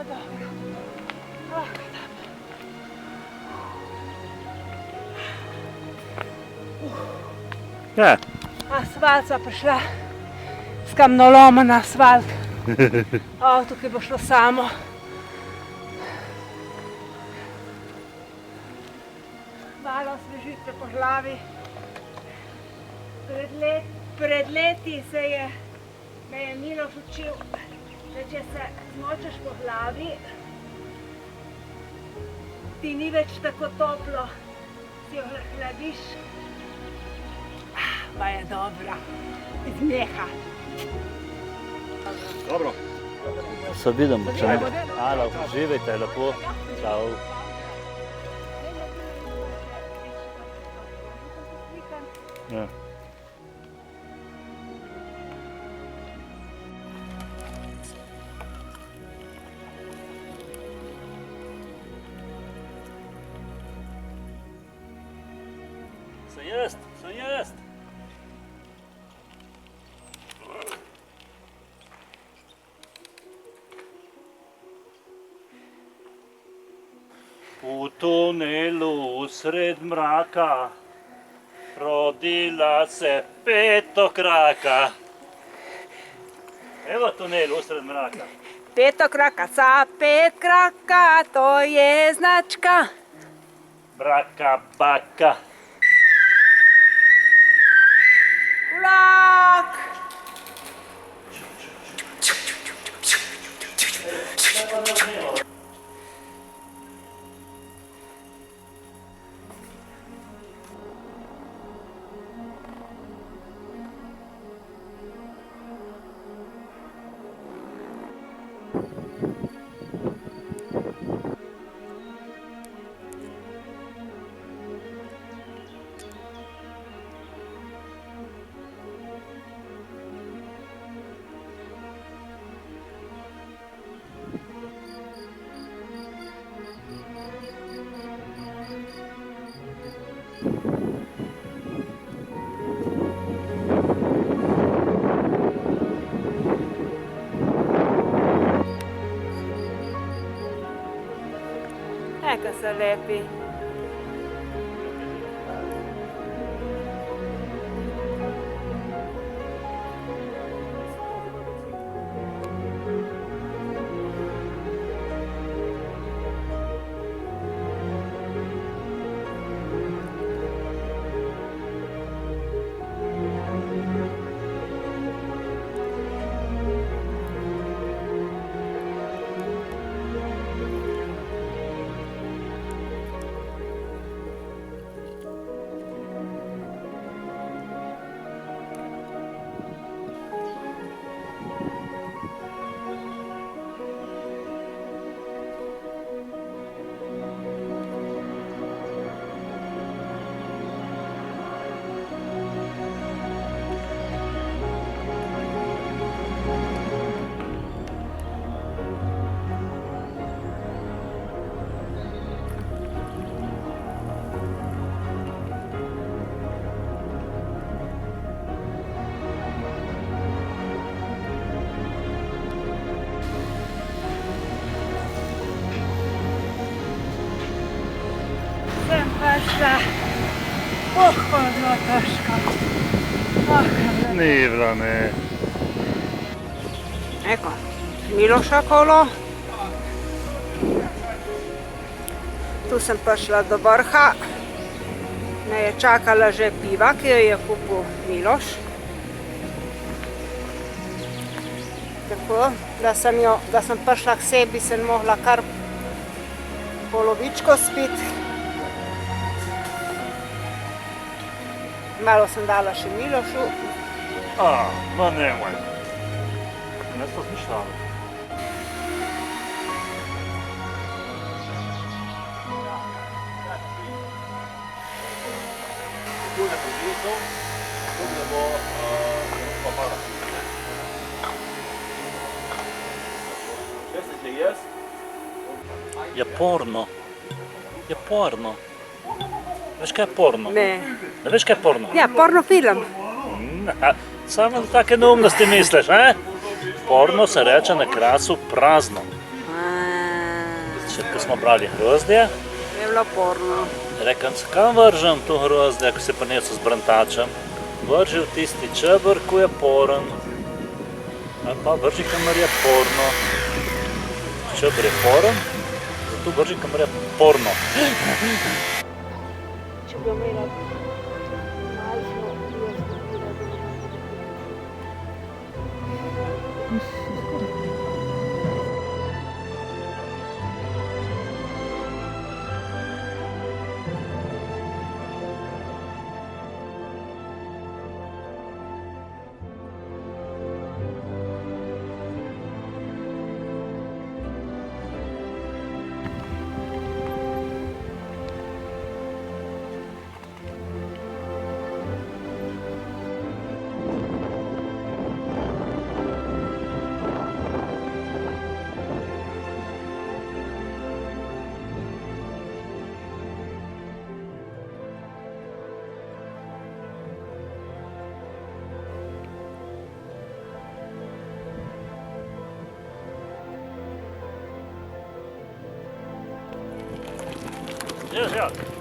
dobro. Kaj tam. Ja. Asfalt sva prišla. S kamnoloma na asfalt. Tukaj bo šlo samo. Malo osvežitve po glavi. Pred leti me je Miloš učil, da če se zmočeš po glavi, ti ni več tako toplo, si jo hladiš. Pa je dobra, iz mleha. Dobro. Se vidimo, če ne. Hvala, uživajte, lepo. Čau. Ja. Sem jaz. V tunelu sred mraka rodila se petokraka. Evo tunel usred mraka. Petokraka, pet kraka, to je značka. Braka, baka. Vlak! Kaj so lepi. Sem zelo težka. Ni bila, ne. Eko, Miloša kolo. Tu sem prišla do vrha. Me je čakala že piva, ki jo je kupil Miloš. Tako, da sem prišla k sebi, sem mogla kar polovičko spiti. Malo sem dala še Milošu. Ma nemoj. Ne smo zmišljali. Tukaj poživitev, tukaj bo popala. Če se jaz? Je porno. Je porno. Veš kaj je porno? Ne. Ne veš kaj je porno? Ja, porno film. Samo za take neumnosti misliš, ne? Porno se reče na Krasu prazno. Še ko smo brali grozdje, Je bilo porno. rekam se, kam vržem to grozdje, ko se prinesel z brantačem. Vrži v tisti čebr, ko je poren. Ali pa vrži, kamor je porno. Čebr je poren, zato vrži, kamor je porno. Če bi imela majhno jezdo, bi bilo. Ježjak.